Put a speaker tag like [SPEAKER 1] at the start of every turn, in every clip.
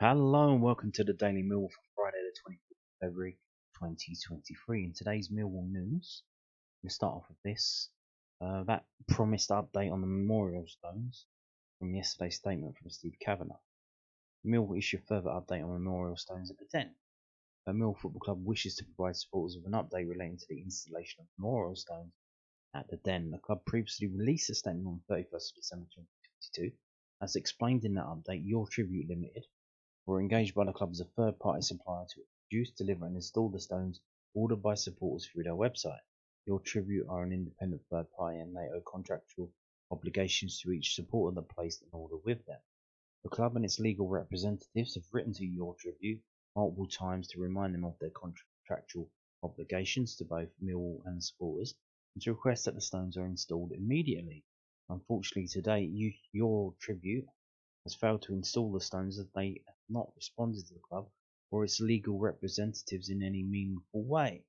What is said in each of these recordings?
[SPEAKER 1] Hello and welcome to the Daily Millwall for Friday the 24th of February 2023. In today's Millwall news, we'll start off with this. That promised update on the memorial stones from yesterday's statement from Steve Kavanagh. Millwall issue a further update on memorial stones at the Den. The Millwall Football Club wishes to provide supporters with an update relating to the installation of memorial stones at the Den. The club previously released a statement on 31st of December 2022. As explained in that update, Your Tribute Limited were engaged by the club as a third-party supplier to produce, deliver and install the stones ordered by supporters through their website. Your Tribute are an independent third party and they owe contractual obligations to each supporter that placed an order with them. The club and its legal representatives have written to Your Tribute multiple times to remind them of their contractual obligations to both Millwall and supporters and to request that the stones are installed immediately. Unfortunately, today, Your Tribute has failed to install the stones as they have not responded to the club or its legal representatives in any meaningful way.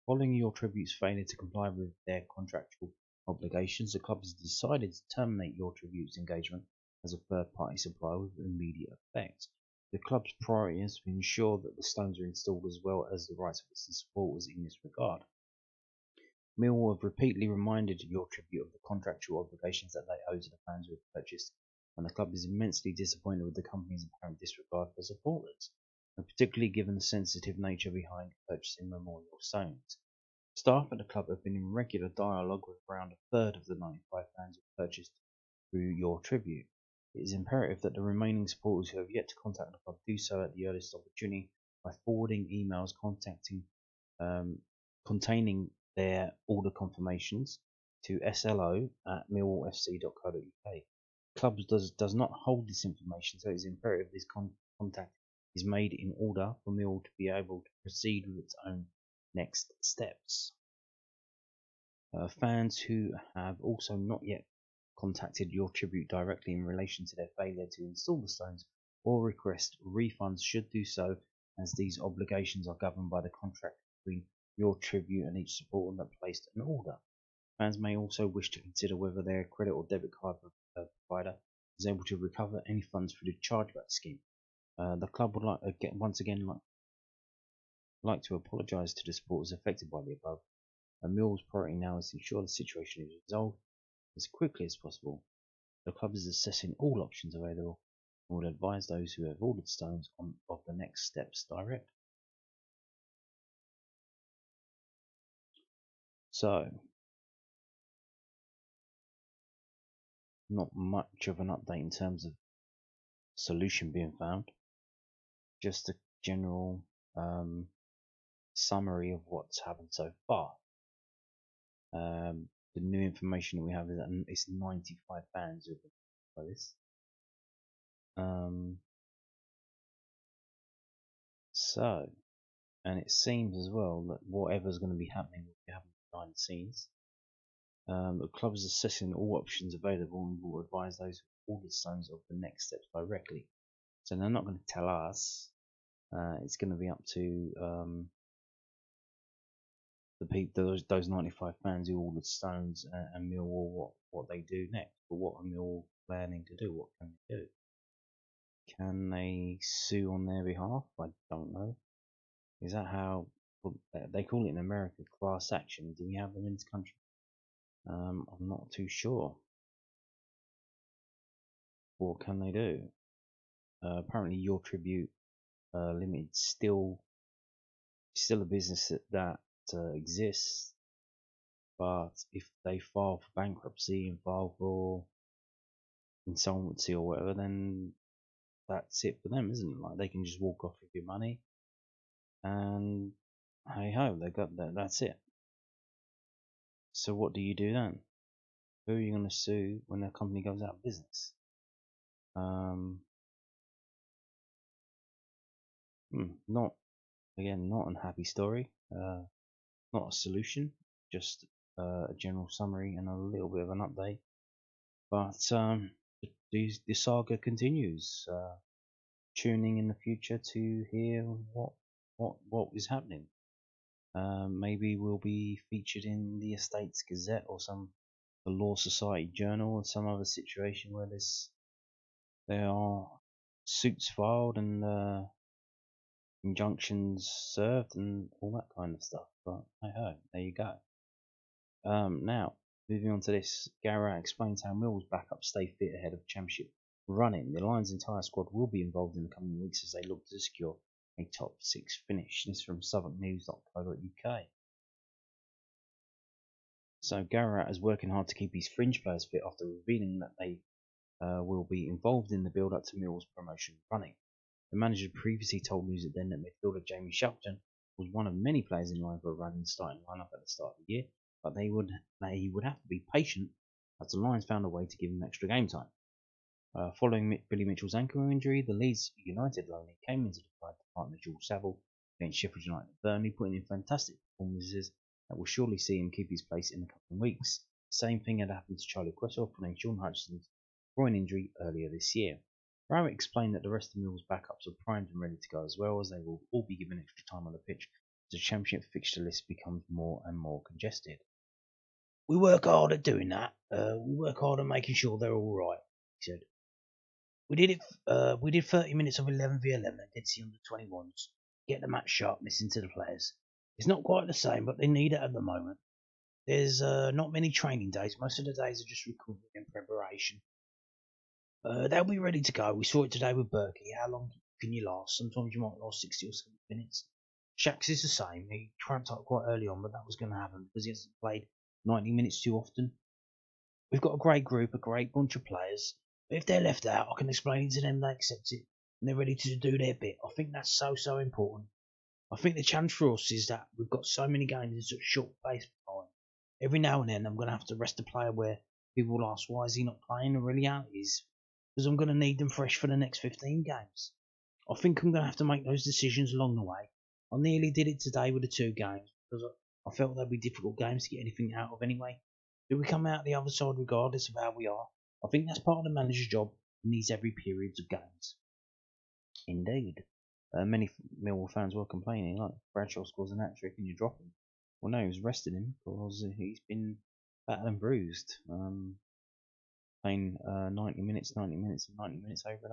[SPEAKER 1] Following Your Tribute's failure to comply with their contractual obligations, the club has decided to terminate Your Tribute's engagement as a third-party supplier with immediate effect. The club's priority is to ensure that the stones are installed as well as the rights of its supporters in this regard. Millwall have repeatedly reminded Your Tribute of the contractual obligations that they owe to the fans who have purchased, and the club is immensely disappointed with the company's apparent disregard for supporters, and particularly given the sensitive nature behind purchasing memorial stones. Staff at the club have been in regular dialogue with around a third of the 95 fans who purchased through Your Tribute. It is imperative that the remaining supporters who have yet to contact the club do so at the earliest opportunity by forwarding emails containing their order confirmations to slo@millwallfc.co.uk. Club does not hold this information, so it is imperative this contact is made in order for Millwall to be able to proceed with its own next steps. Fans who have also not yet contacted Your Tribute directly in relation to their failure to install the stones or request refunds should do so, as these obligations are governed by the contract between Your Tribute and each supporter that placed an order. Fans may also wish to consider whether their credit or debit card provider is able to recover any funds through the chargeback scheme. The club would once again like to apologise to the supporters affected by the above. Millwall's priority now is to ensure the situation is resolved as quickly as possible. The club is assessing all options available and will advise those who have ordered stones of the next steps directly. So, not much of an update in terms of solution being found, just a general summary of what's happened so far. The new information that we have is that it's 95 fans who have been by this. So, and it seems as well that whatever's going to be happening will be happening behind the scenes. The club is assessing all options available and will advise those who ordered stones of the next steps directly. So they're not going to tell us. It's going to be up to the people, those 95 fans who ordered stones and Millwall what they do next. But what are Millwall planning to do? What can they do? Can they sue on their behalf? I don't know. Is that how they call it in America? Class action. Do we have them in this country? I'm not too sure. What can they do? Apparently, Your Tribute Limited still a business that exists, but if they file for bankruptcy and file for insolvency or whatever, then that's it for them, isn't it? Like, they can just walk off with your money, and hey ho, they got that. That's it. So what do you do then? Who are you going to sue when a company goes out of business? Not an happy story. Not a solution, just a general summary and a little bit of an update. But the saga continues. Tuning in the future to hear what is happening. Maybe we'll be featured in the Estates Gazette or the Law Society Journal or some other situation where there are suits filed and injunctions served and all that kind of stuff. But hey ho, there you go. Now, moving on to this, Garrett explains how Mill's backup stay fit ahead of championship running. The Lions' entire squad will be involved in the coming weeks as they look to secure a top 6 finish. This is from southwarknews.co.uk. So Garrett is working hard to keep his fringe players fit after revealing that they will be involved in the build-up to Mill's promotion running. The manager previously told News at Den that midfielder Jamie Shackleton was one of many players in line for a running starting lineup at the start of the year, but he would have to be patient as the Lions found a way to give him extra game time. Following Billy Mitchell's ankle injury, the Leeds United loanee came into the side to partner George Saville against Sheffield United and Burnley, putting in fantastic performances that will surely see him keep his place in the coming weeks. The same thing had happened to Charlie Cresswell following Sean Hutchinson's groin injury earlier this year. Rowett explained that the rest of Mill's backups are primed and ready to go as well, as they will all be given extra time on the pitch as the championship fixture list becomes more and more congested. We work hard at doing that. We work hard at making sure they're all right, he said. We did 30 minutes of 11v11 against the under-21s. Get the match sharpness into the players. It's not quite the same, but they need it at the moment. There's not many training days. Most of the days are just recovery and preparation. They'll be ready to go. We saw it today with Berkey. How long can you last? Sometimes you might last 60 or 70 minutes. Shax is the same. He cramped up quite early on, but that was going to happen because he hasn't played 90 minutes too often. We've got a great group, a great bunch of players. But if they're left out, I can explain it to them, they accept it, and they're ready to do their bit. I think that's so important. I think the challenge for us is that we've got so many games in such short space of time. Every now and then I'm going to have to rest a player where people will ask, why is he not playing? The reality is, because I'm going to need them fresh for the next 15 games. I think I'm going to have to make those decisions along the way. I nearly did it today with the 2 games, because I felt they'd be difficult games to get anything out of anyway. Do we come out the other side regardless of how we are? I think that's part of the manager's job in these every periods of games. Indeed. Many Millwall fans were complaining, like, Bradshaw scores an hat-trick and you drop him. Well, no, he was resting him because he's been battered and bruised. Playing 90 minutes over and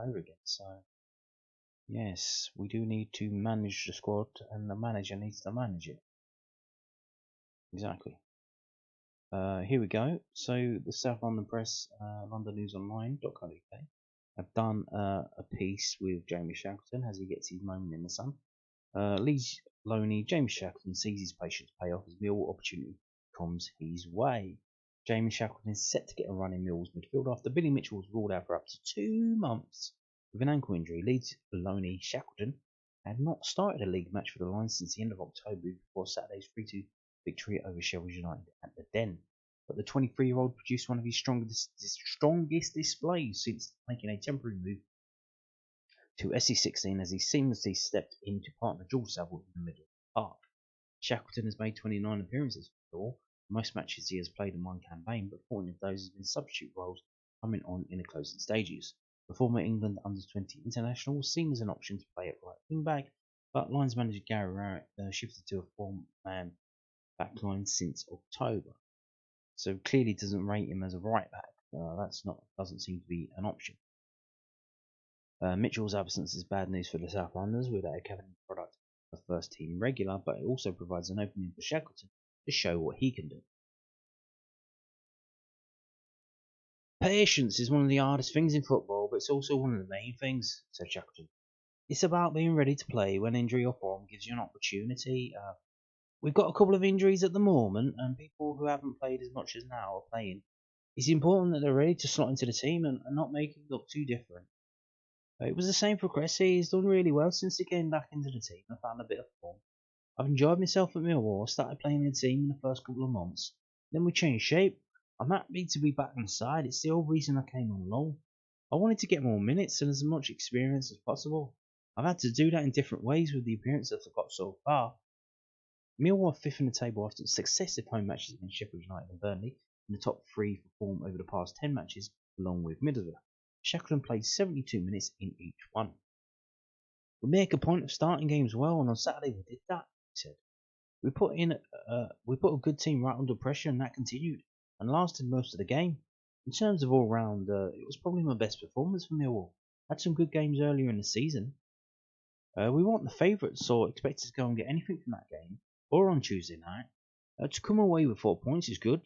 [SPEAKER 1] over again. So, yes, we do need to manage the squad, and the manager needs to manage it. Exactly. Here we go. So, the South London Press, londonnewsonline.co.uk, have done a piece with Jamie Shackleton as he gets his moment in the sun. Leeds loanee Jamie Shackleton sees his patience pay off as Millwall opportunity comes his way. Jamie Shackleton is set to get a run in Millwall's midfield after Billy Mitchell was ruled out for up to 2 months with an ankle injury. Leeds loanee Shackleton had not started a league match for the Lions since the end of October before Saturday's 3-2 victory over Sheffield United at the Den. But the 23-year-old produced one of his strongest displays since making a temporary move to SE16 as he seamlessly stepped in to partner George Saville in the middle of the park. Shackleton has made 29 appearances for Millwall, most matches he has played in one campaign, but 14 of those have been substitute roles coming on in the closing stages. The former England under-20 international was seen as an option to play at right wing-back, but Lions manager Gary Rowett shifted to a four-man backline since October. So clearly doesn't rate him as a right-back. Doesn't seem to be an option. Mitchell's absence is bad news for the South Londoners with their academy product a first team regular, but it also provides an opening for Shackleton to show what he can do. Patience is one of the hardest things in football, but it's also one of the main things, said Shackleton. It's about being ready to play when injury or form gives you an opportunity. We've got a couple of injuries at the moment, and people who haven't played as much as now are playing. It's important that they're ready to slot into the team and not make it look too different. It was the same for Cressy. He's done really well since he came back into the team and found a bit of form. I've enjoyed myself at Millwall. I started playing in the team in the first couple of months. Then we changed shape. I'm happy to be back on the side. It's the whole reason I came on loan. I wanted to get more minutes and as much experience as possible. I've had to do that in different ways with the appearances I've got so far. Millwall are 5th in the table after successive home matches against Sheffield United and Burnley, in the top 3 for form over the past 10 matches, along with Middlesbrough. Shackleton played 72 minutes in each one. We make a point of starting games well, and on Saturday we did that, he said. We put a good team right under pressure, and that continued, and lasted most of the game. In terms of all round, it was probably my best performance for Millwall. Had some good games earlier in the season. We weren't the favourites, so expected to go and get anything from that game, or on Tuesday night. To come away with 4 points is good.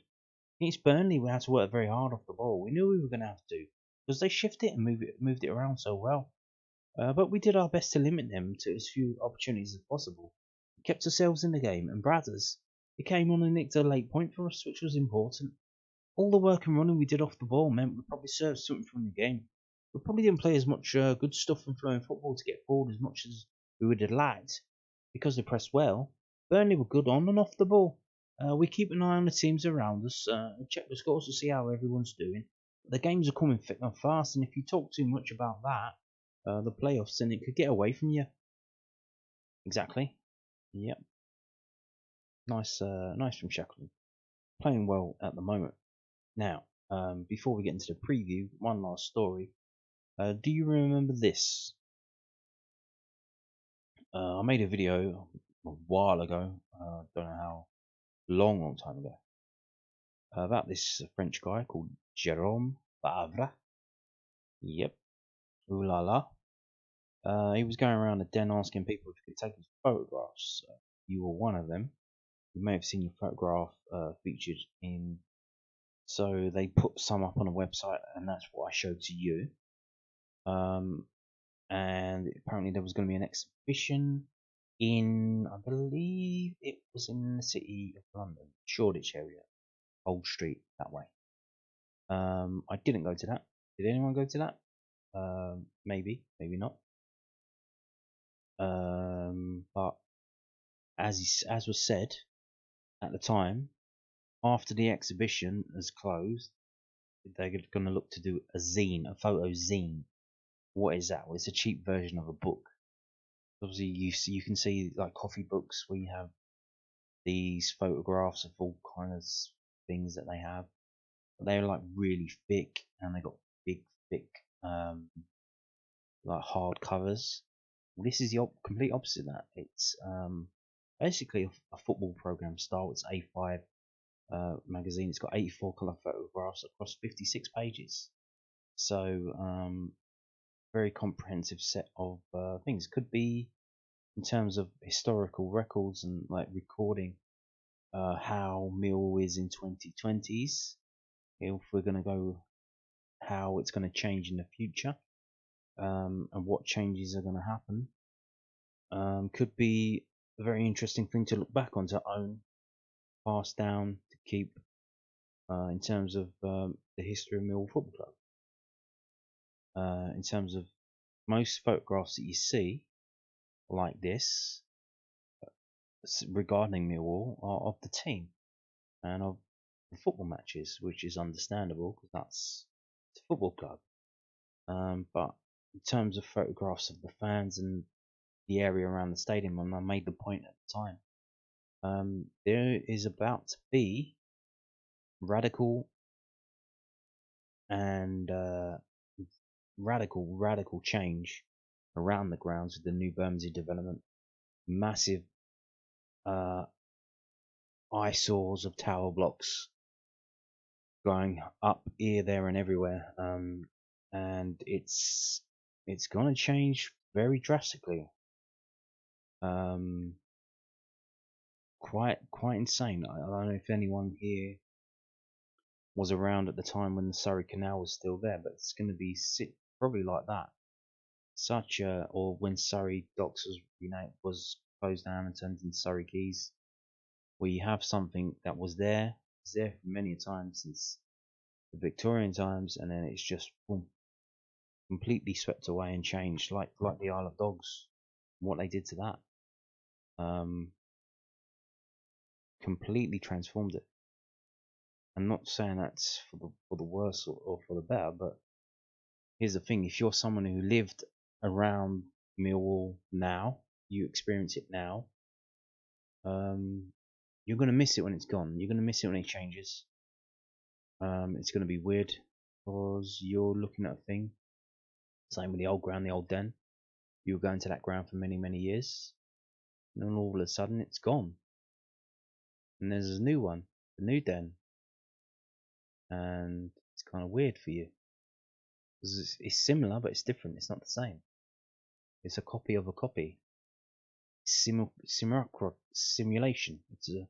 [SPEAKER 1] Against Burnley, we had to work very hard off the ball. We knew we were going to have to, because they shifted it and moved it around so well. But we did our best to limit them to as few opportunities as possible. We kept ourselves in the game, and Bradders, it came on and nicked a late point for us, which was important. All the work and running we did off the ball meant we probably served something from the game. We probably didn't play as much good stuff and flowing football to get forward as much as we would have liked, because they pressed well. Burnley were good on and off the ball. We keep an eye on the teams around us, check the scores to see how everyone's doing. The games are coming thick and fast, and if you talk too much about that, the playoffs, then it could get away from you. Exactly. Yep. Nice, nice from Shackleton. Playing well at the moment. Now, before we get into the preview, one last story. Do you remember this? I made a video a while ago. Don't know how long time ago. About this French guy called Jérôme Favre. Yep. Ooh la la. He was going around the den asking people if he could take his photographs. You were one of them. You may have seen your photograph featured in. So they put some up on a website, and that's what I showed to you. And apparently there was going to be an exhibition in, I believe it was in the city of London, Shoreditch area, Old Street, that way. I didn't go to that. Did anyone go to that? Maybe, maybe not. But as was said at the time, after the exhibition has closed, they're going to look to do a zine, a photo zine. What is that? Well, it's a cheap version of a book. Obviously, you can see like coffee books where you have these photographs of all kinds of things that they have. But they're like really thick, and they got big, thick, like hard covers. Well, this is the complete opposite of that. It's basically a football program style. It's A5 magazine. It's got 84 color photographs across 56 pages. So very comprehensive set of things. Could be in terms of historical records and like recording how Millwall is in 2020s. If we're going to go, how it's going to change in the future, and what changes are going to happen. Could be a very interesting thing to look back on, to own, pass down, to keep in terms of the history of Millwall Football Club. In terms of most photographs that you see like this regarding Millwall are of the team and of the football matches, which is understandable because that's the football club. But in terms of photographs of the fans and the area around the stadium, and I made the point at the time, there is about to be radical and radical change around the grounds with the new Bermondsey development. Massive eyesores of tower blocks going up here, there, and everywhere, and it's going to change very drastically. Quite insane. I don't know if anyone here was around at the time when the Surrey Canal was still there, but it's going to be probably like that. Or when Surrey Docks was closed down and turned into Surrey Quays, where you have something that was there for many times since the Victorian times, and then it's just boom, completely swept away and changed, like the Isle of Dogs, what they did to that. Completely transformed it. I'm not saying that's for the worse or for the better, but here's the thing: if you're someone who lived around Millwall now, you experience it now. You're gonna miss it when it's gone. You're gonna miss it when it changes. It's gonna be weird because you're looking at a thing. Same with the old ground, the old den. You were going to that ground for many years, and then all of a sudden it's gone, and there's a new one, the new den, and it's kind of weird for you. It's similar, but it's different. It's not the same. It's a copy of a copy. Simulation. It's a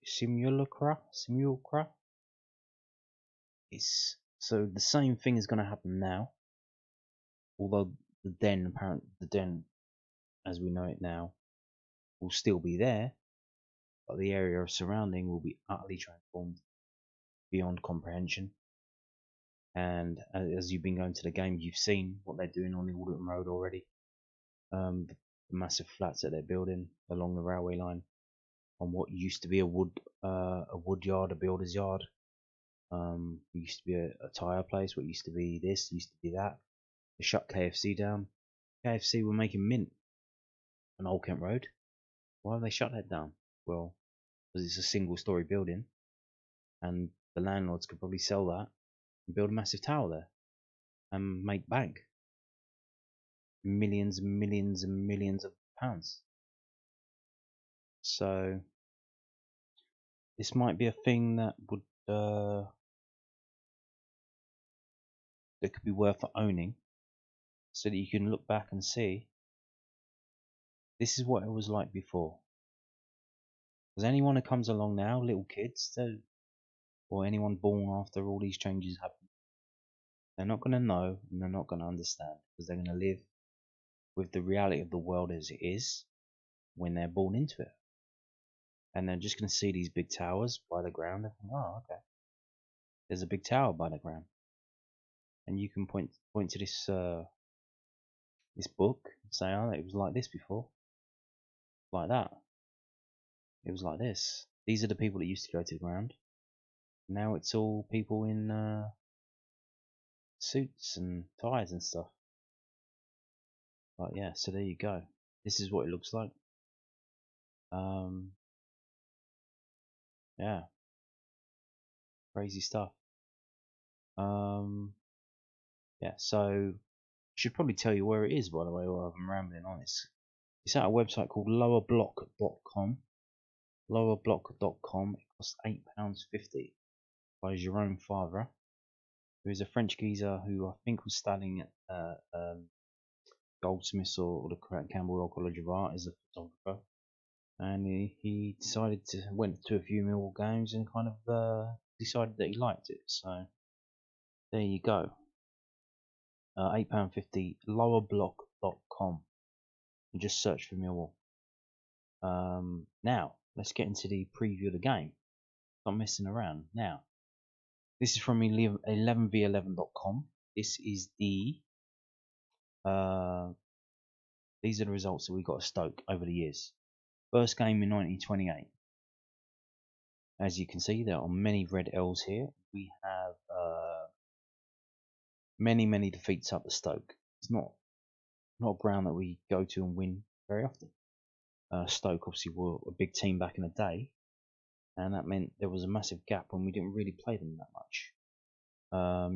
[SPEAKER 1] simulacra. It's so the same thing is going to happen now. Although the den, as we know it now, will still be there, but the area of surrounding will be utterly transformed beyond comprehension. And as you've been going to the game, you've seen what they're doing on the Alderton Road already. The massive flats that they're building along the railway line on what used to be a wood yard, a builder's yard. It used to be a tyre place. What used to be this used to be that. They shut KFC down. KFC were making mint on Old Kent Road. Why have they shut that down? Well, because it's a single-story building, and the landlords could probably sell that and build a massive tower there and make bank. Millions and millions and millions of pounds. So this might be a thing that would that could be worth owning, so that you can look back and see this is what it was like before. Because anyone who comes along now, little kids, or anyone born after all these changes happen, they're not going to know and they're not going to understand, because they're going to live with the reality of the world as it is when they're born into it. And they're just going to see these big towers by the ground and think, oh, okay, there's a big tower by the ground. And you can point to this this book and say, oh, it was like this before, like that. It was like this. These are the people that used to go to the ground. Now it's all people in suits and ties and stuff. But yeah, so there you go. This is what it looks like. Yeah, crazy stuff. Yeah, so I should probably tell you where it is, by the way, while I'm rambling on. It's at a website called lowerblock.com. Lowerblock.com. It costs £8.50 by Jerome Favre, who is a French geezer who I think was studying at Goldsmiths or the Campbell Royal College of Art as a photographer. And he decided to went to a few Millwall games and kind of decided that he liked it. So there you go. £8.50, lowerblock.com. And just search for Millwall. Now let's get into the preview of the game. Stop messing around. Now, this is from 11v11.com. This is the these are the results that we got at Stoke over the years. First game in 1928. As you can see, there are many red L's here. We have many defeats up at Stoke. It's not a ground that we go to and win very often. Stoke obviously were a big team back in the day, and that meant there was a massive gap when we didn't really play them that much.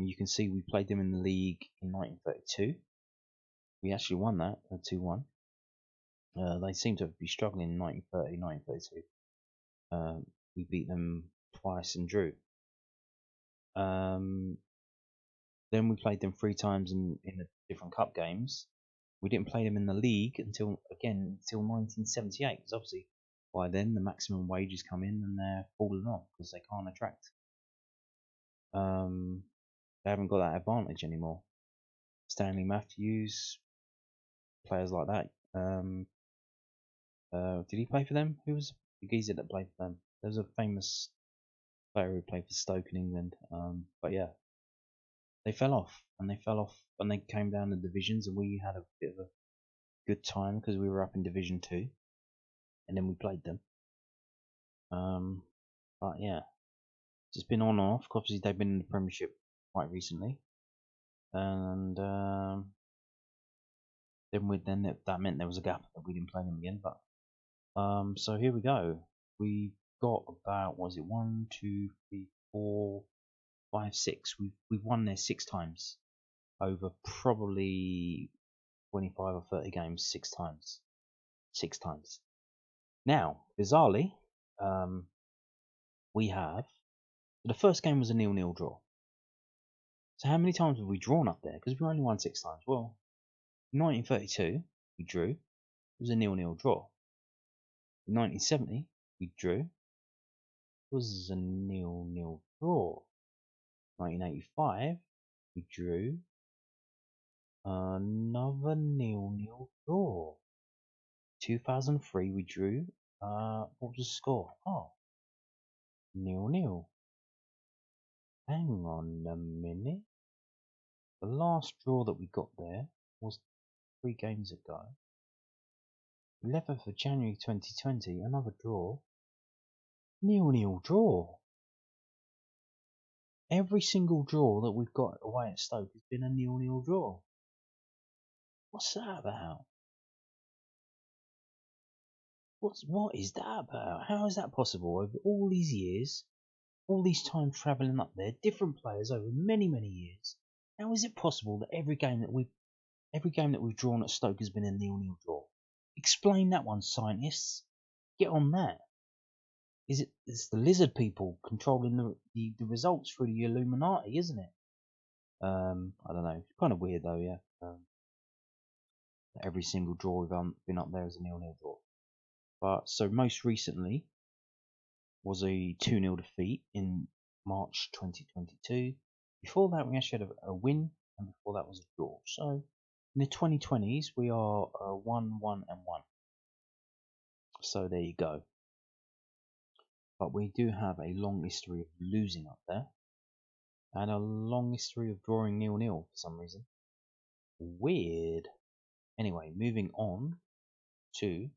[SPEAKER 1] You can see we played them in the league in 1932. We actually won that 2-1. They seem to be struggling in 1930, 1932. We beat them twice and drew. Then we played them 3 times in the different cup games. We didn't play them in the league until 1978, because obviously by then the maximum wages come in and they're falling off because they can't attract. They haven't got that advantage anymore. Stanley Matthews, players like that. Did he play for them? Who was the geezer that played for them? There was a famous player who played for Stoke in England. But yeah, they fell off and they came down the divisions, and we had a bit of a good time because we were up in Division 2, and then we played them. But yeah, it's just been on and off. Obviously, they've been in the Premiership quite recently, and then that meant there was a gap that we didn't play them again. But so here we go. We've got about 1, 2, 3, 4, 5, 6. We've won there 6 times over probably 25 or 30 games. 6 times. 6 times. Now, bizarrely, we have the first game was a 0-0 draw. So how many times have we drawn up there? Because we only won 6 times. Well, in 1932 we drew. It was a 0-0 draw. In 1970 we drew. It was a 0-0 draw. 1985 we drew. Another 0-0 draw. 2003 we drew. What was the score? Oh, 0-0. Hang on a minute. The last draw that we got there was 3 games ago. 11th of January 2020, another draw. 0-0 draw. Every single draw that we've got away at Stoke has been a 0-0 draw. What's that about? What is that about? How is that possible over all these years? All these time travelling up there, different players over many, many years. How is it possible that every game that we've drawn at Stoke has been a 0-0 draw? Explain that one, scientists. Get on that. It's the lizard people controlling the results through the Illuminati, isn't it? I don't know. It's kind of weird though, yeah. Every single draw we've been up there is a 0-0 draw. But so most recently was a 2-0 defeat in March 2022. Before that, we actually had a win, and before that was a draw. So in the 2020s, we are 1-1-1. So there you go. But we do have a long history of losing up there, and a long history of drawing 0-0 for some reason. Weird. Anyway, moving on to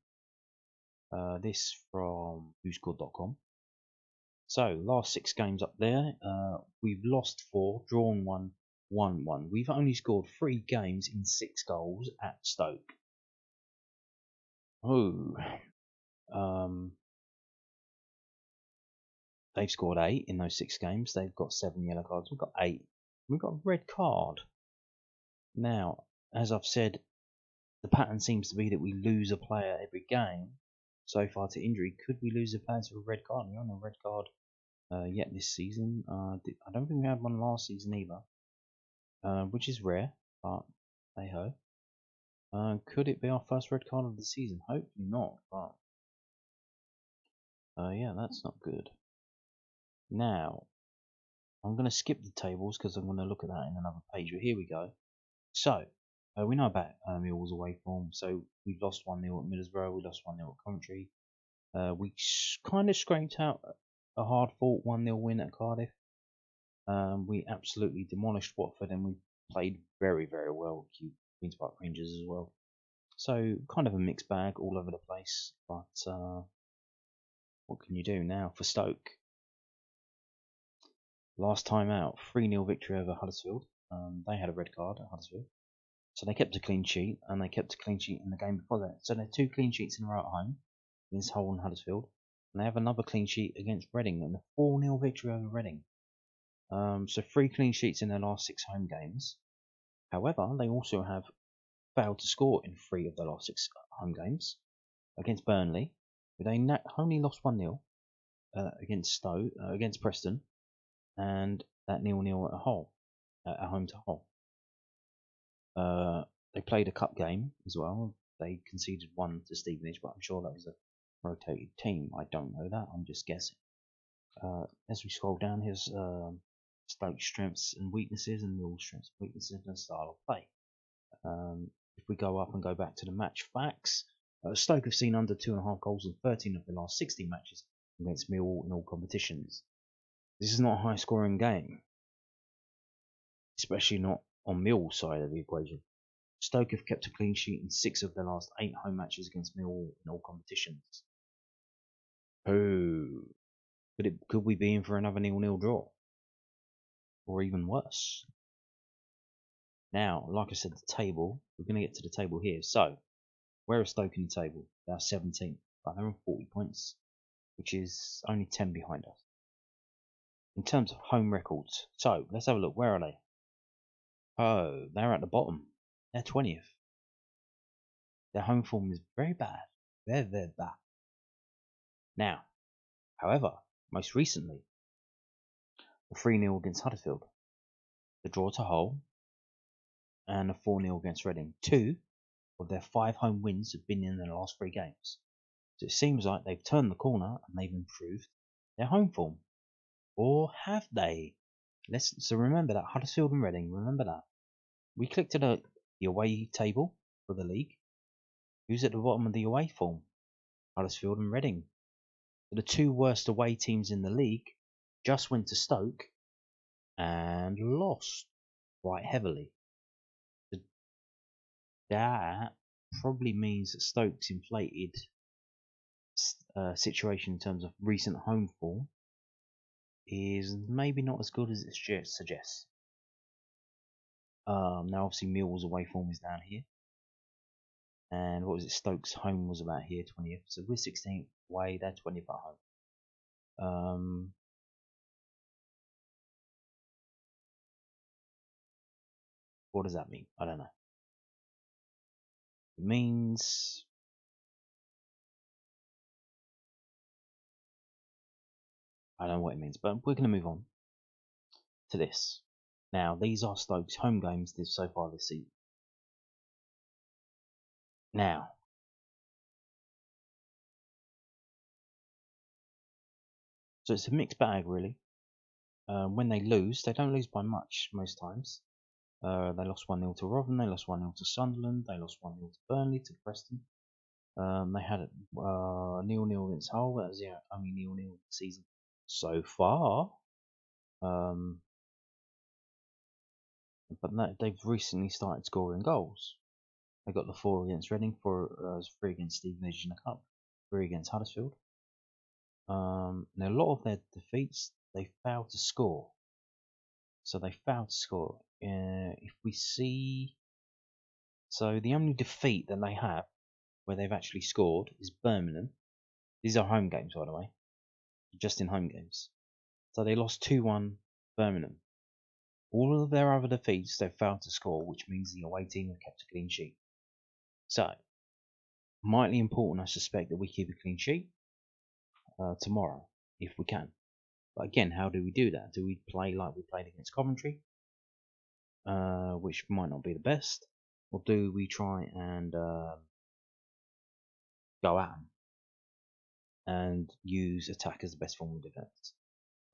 [SPEAKER 1] this from whoscored.com. So, last 6 games up there, we've lost 4, drawn 1, won 1. We've only scored 3 games in 6 goals at Stoke. Oh, they've scored 8 in those 6 games. They've got 7 yellow cards. We've got 8. We've got a red card. Now, as I've said, the pattern seems to be that we lose a player every game so far to injury. Could we lose a player to a red card? We're on a red card yet this season. I don't think we had one last season either, which is rare, but hey ho. Could it be our first red card of the season? Hopefully not, but yeah, that's not good. Now, I'm going to skip the tables because I'm going to look at that in another page, but here we go. So, we know about Millwall's away form. So, we've lost 1-0 at Middlesbrough, we lost 1-0 at Coventry. We kind of scraped out a hard-fought 1-0 win at Cardiff. We absolutely demolished Watford, and we played very, very well. Queen's Park Rangers as well. So kind of a mixed bag all over the place. But what can you do now for Stoke? Last time out, 3-0 victory over Huddersfield. They had a red card at Huddersfield, so they kept a clean sheet, and they kept a clean sheet in the game before that. So they're 2 clean sheets in a row at home against Hull and Huddersfield, and they have another clean sheet against Reading and a 4-0 victory over Reading. So 3 clean sheets in their last 6 home games. However, they also have failed to score in 3 of their last 6 home games. Against Burnley, they only lost 1-0 against Stoke, against Preston, and that 0-0 at Hull, at home to Hull. They played a cup game as well. They conceded 1 to Stevenage, but I'm sure that was a rotated team. I don't know that. I'm just guessing. As we scroll down, here's Stoke's strengths and weaknesses, and Millwall's strengths and weaknesses and style of play. If we go up and go back to the match facts, Stoke have seen under 2.5 goals in 13 of the last 16 matches against Millwall in all competitions. This is not a high-scoring game, especially not on Millwall's side of the equation. Stoke have kept a clean sheet in 6 of their last 8 home matches against Millwall in all competitions. Oh, could we be in for another 0-0 draw? Or even worse? Now, like I said, the table, we're going to get to the table here. So, where is Stoke in the table? They're 17th, but they're on 40 points, which is only 10 behind us. In terms of home records, so let's have a look. Where are they? Oh, they're at the bottom. They're 20th. Their home form is very bad. Very, very bad. Now, however, most recently, the 3-0 against Huddersfield, the draw to Hull, and a 4-0 against Reading. 2 of their 5 home wins have been in their last 3 games. So it seems like they've turned the corner and they've improved their home form. Or have they? So remember that, Huddersfield and Reading, remember that. We clicked at the away table for the league. Who's at the bottom of the away form? Huddersfield and Reading. The 2 worst away teams in the league just went to Stoke and lost quite heavily. That probably means that Stoke's inflated situation in terms of recent home form is maybe not as good as it suggests. Now obviously Millwall's away form is down here, and what was it? Stoke's home was about here, 20th. So we're 16th away, they're 20th at home. What does that mean? I don't know. It means I don't know what it means, but we're going to move on to this. Now, these are Stoke's home games so far this season. Now, so it's a mixed bag, really. When they lose, they don't lose by much most times. They lost 1-0 to Rotherham, they lost 1-0 to Sunderland, they lost 1-0 to Burnley, to Preston. They had 0-0 against Hull. That was the only 0-0 season so far. But no, they've recently started scoring goals. They got the 4 against Reading, 3 against Stevenage in the Cup, 3 against Huddersfield. Now a lot of their defeats, they failed to score. So they failed to score. If we see, so the only defeat that they have where they've actually scored is Birmingham. These are home games, by the way, just in home games. So they lost 2-1 Birmingham. All of their other defeats, they've failed to score, which means the away team have kept a clean sheet. So, mightily important, I suspect, that we keep a clean sheet tomorrow, if we can. But again, how do we do that? Do we play like we played against Coventry, which might not be the best, or do we try and go at them and use attack as the best form of defense?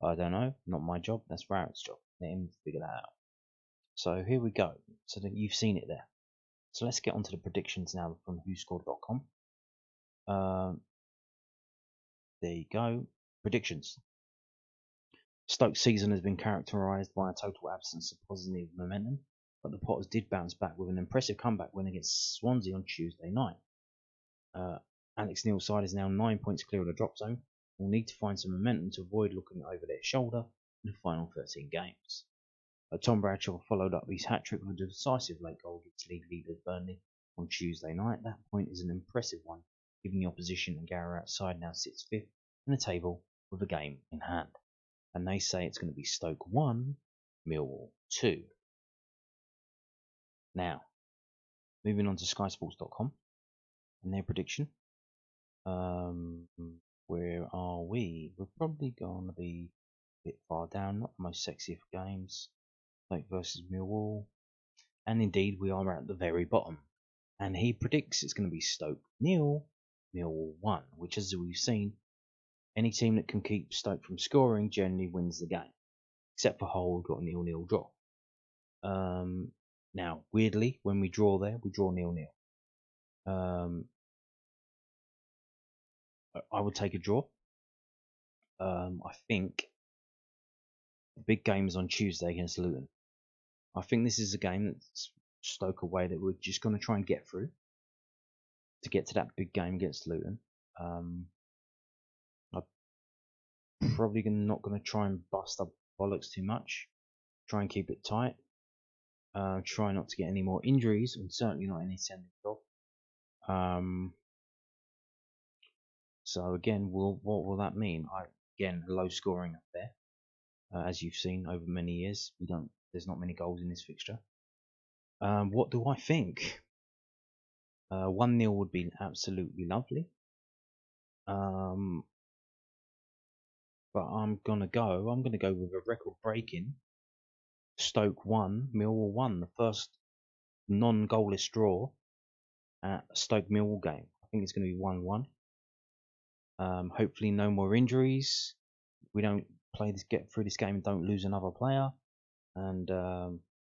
[SPEAKER 1] I don't know. Not my job. That's Rowett's job. Let him figure that out. So here we go. So that you've seen it there. So let's get on to the predictions now from whoscored.com. There you go. Predictions. Stoke's season has been characterised by a total absence of positive momentum, but the Potters did bounce back with an impressive comeback win against Swansea on Tuesday night. Alex Neil's side is now 9 points clear of the drop zone. Will need to find some momentum to avoid looking over their shoulder in the final 13 games. Tom Bradshaw followed up his hat-trick with a decisive late goal against league leaders Burnley on Tuesday night. That point is an impressive one, given the opposition, and Rowett side now sits 5th in the table with a game in hand. And they say it's going to be Stoke 1, Millwall 2. Now, moving on to SkySports.com and their prediction. Where are we? We're probably going to be a bit far down, not the most sexy of games. Stoke versus Millwall. And indeed, we are at the very bottom. And he predicts it's going to be Stoke 0, Millwall 1, which, as we've seen, any team that can keep Stoke from scoring generally wins the game. Except for Hull, we've got a 0-0 draw. Now, weirdly, when we draw there, we draw 0-0. I would take a draw. I think the big game is on Tuesday against Luton. I think this is a game that's Stoke away that we're just going to try and get through to get to that big game against Luton. I'm probably not going to try and bust up bollocks too much. Try and keep it tight. Try not to get any more injuries, and certainly not any sending off. So again, what will that mean? Again, a low scoring affair, as you've seen over many years. There's not many goals in this fixture. What do I think? 1-0 would be absolutely lovely. But I'm gonna go with a record breaking Stoke 1, Millwall 1. The first non-goalless draw at Stoke Millwall game. I think it's going to be 1-1. Hopefully no more injuries. We don't get through this game and don't lose another player. And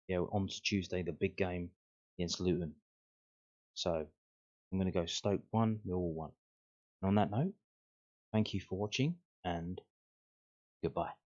[SPEAKER 1] yeah, on to Tuesday, the big game against Luton. So I'm going to go Stoke 1, Millwall 1. And on that note, thank you for watching and goodbye.